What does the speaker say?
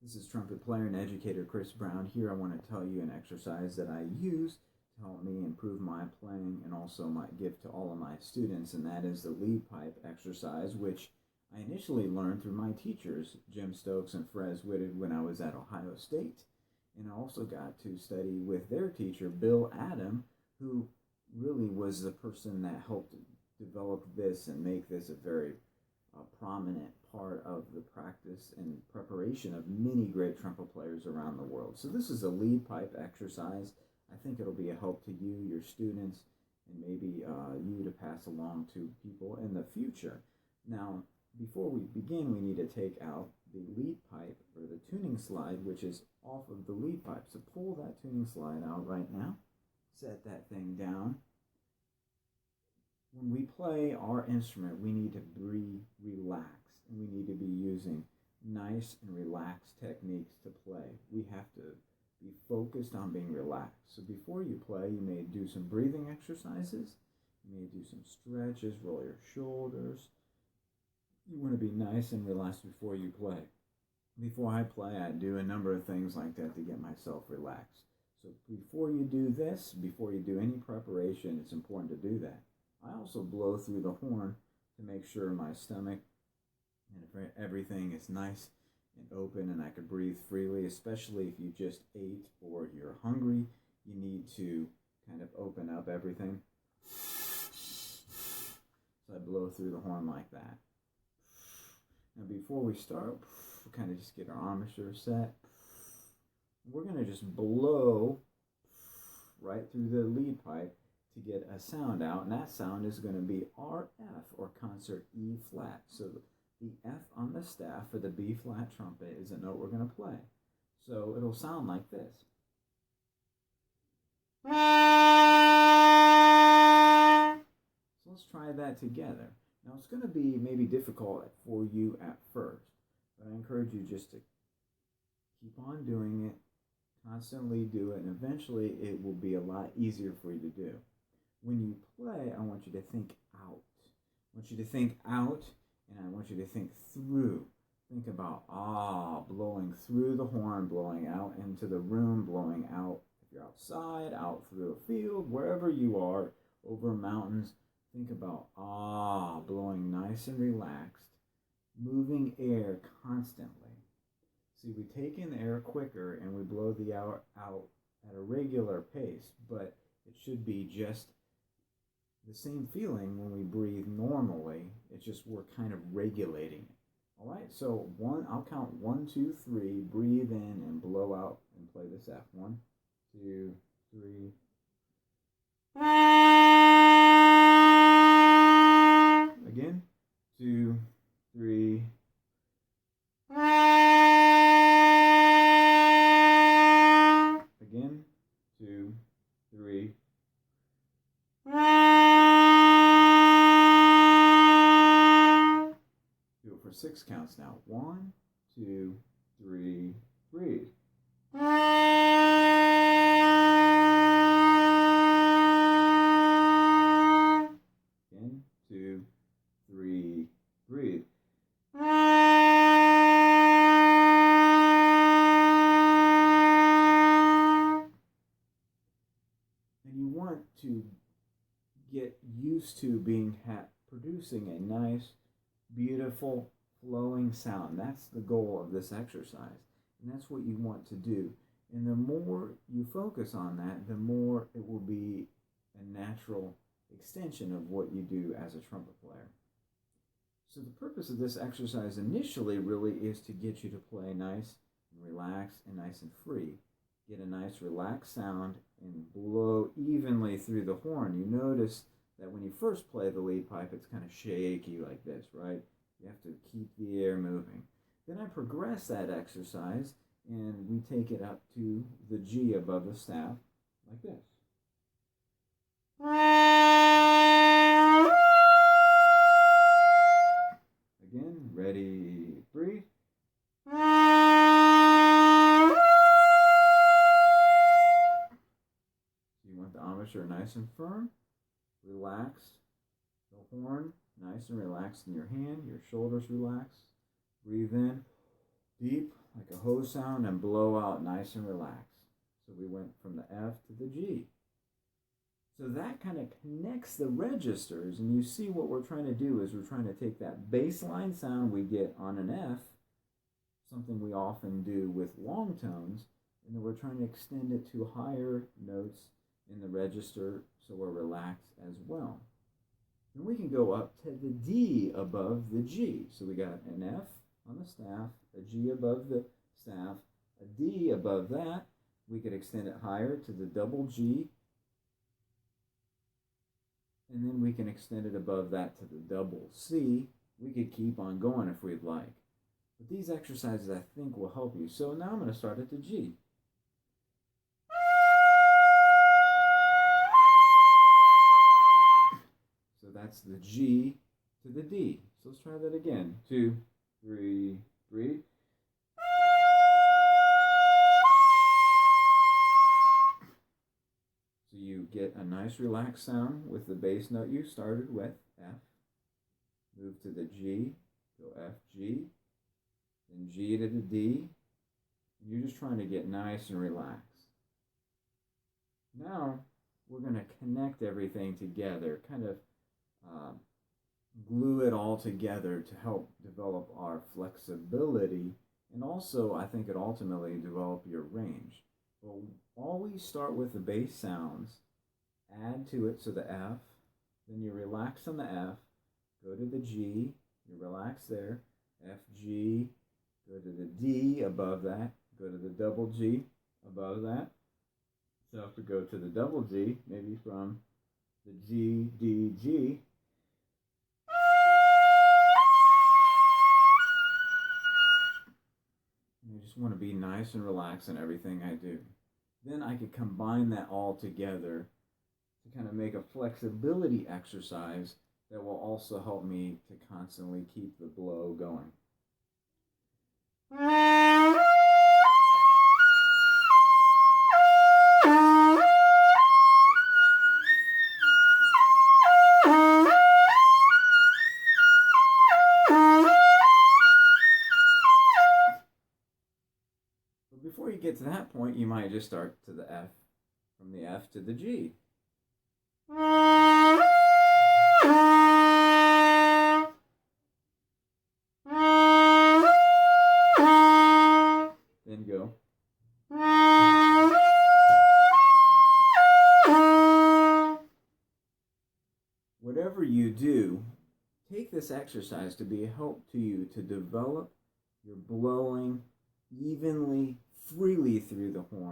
This is trumpet player and educator Chris Braun. Here I want to tell you an exercise that I use to help me improve my playing and also my give to all of my students, and that is the lead pipe exercise, which I initially learned through my teachers, Jim Stokes and Frez Whitted, when I was at Ohio State. And I also got to study with their teacher, Bill Adam, who really was the person that helped develop this and make this a very prominent part of the practice and preparation of many great trumpet players around the world. So this is a lead pipe exercise. I think it'll be a help to you, your students, and maybe you to pass along to people in the future. Now, before we begin, we need to take out the lead pipe or the tuning slide, which is off of the lead pipe. So pull that tuning slide out right now. Set that thing down. When we play our instrument, we need to be relaxed, and we need to be using nice and relaxed techniques to play. We have to be focused on being relaxed. So before you play, you may do some breathing exercises. You may do some stretches, roll your shoulders. You want to be nice and relaxed before you play. Before I play, I do a number of things like that to get myself relaxed. So before you do this, before you do any preparation, it's important to do that. I also blow through the horn to make sure my stomach and everything is nice and open and I can breathe freely, especially if you just ate or you're hungry. You need to kind of open up everything. So I blow through the horn like that. Now before we start, we'll kind of just get our armature set. We're going to just blow right through the lead pipe to get a sound out, and that sound is going to be RF, or concert E flat. So the F on the staff for the B flat trumpet is a note we're going to play. So it'll sound like this. So let's try that together. Now it's going to be maybe difficult for you at first, but I encourage you just to keep on doing it, constantly do it, and eventually it will be a lot easier for you to do. When you play, I want you to think out. I want you to think out, and I want you to think through. Think about blowing through the horn, blowing out into the room, blowing out if you're outside, out through a field, wherever you are, over mountains. Think about blowing nice and relaxed, moving air constantly. See, we take in air quicker and we blow the air out at a regular pace, but it should be just the same feeling when we breathe normally. It's just we're kind of regulating it. All right, so I'll count 1, 2, 3, breathe in and blow out and play this F. 1, 2, 3. Again, 2, 3. Again, 2, 3. Do it for 6 counts now. 1, 2, 3, breathe. Again, 2, 3, breathe. And you want to get used to producing a nice, beautiful, flowing sound. That's the goal of this exercise, and that's what you want to do. And the more you focus on that, the more it will be a natural extension of what you do as a trumpet player. So the purpose of this exercise initially really is to get you to play nice and relaxed and nice and free. Get a nice relaxed sound and blow evenly through the horn. You notice that when you first play the lead pipe, it's kind of shaky like this, right? You have to keep the air moving. Then I progress that exercise, and we take it up to the G above the staff, like this. Again, ready, breathe. You want the embouchure nice and firm, relaxed. The horn nice and relaxed in your hand, your shoulders relaxed. Breathe in, deep, like a hose sound and blow out nice and relaxed. So we went from the F to the G. So that kind of connects the registers, and you see what we're trying to do is we're trying to take that baseline sound we get on an F, something we often do with long tones, and then we're trying to extend it to higher notes in the register so we're relaxed as well. Then we can go up to the D above the G. So we got an F on the staff, a G above the staff, a D above that. We could extend it higher to the double G, and then we can extend it above that to the double C. We could keep on going if we'd like. But these exercises I think will help you. So now I'm going to start at the G. So that's the G to the D. So let's try that again. 2, 3, breathe. So you get a nice relaxed sound with the bass note you started with, F. Move to the G, go F, G, then G to the D. And you're just trying to get nice and relaxed. Now we're going to connect everything together, kind of glue it all together to help develop our flexibility, and also I think it ultimately develop your range. Well, always start with the bass sounds, add to it, so the F, then you relax on the F, go to the G, you relax there, F, G, go to the D above that, go to the double G above that. So if we go to the double G, maybe from the G, D, G, I just want to be nice and relaxed in everything I do. Then I could combine that all together to kind of make a flexibility exercise that will also help me to constantly keep the blow going. Before you get to that point, you might just start to the F, from the F to the G. Then go. Whatever you do, take this exercise to be a help to you to develop your blowing evenly, freely through the horn.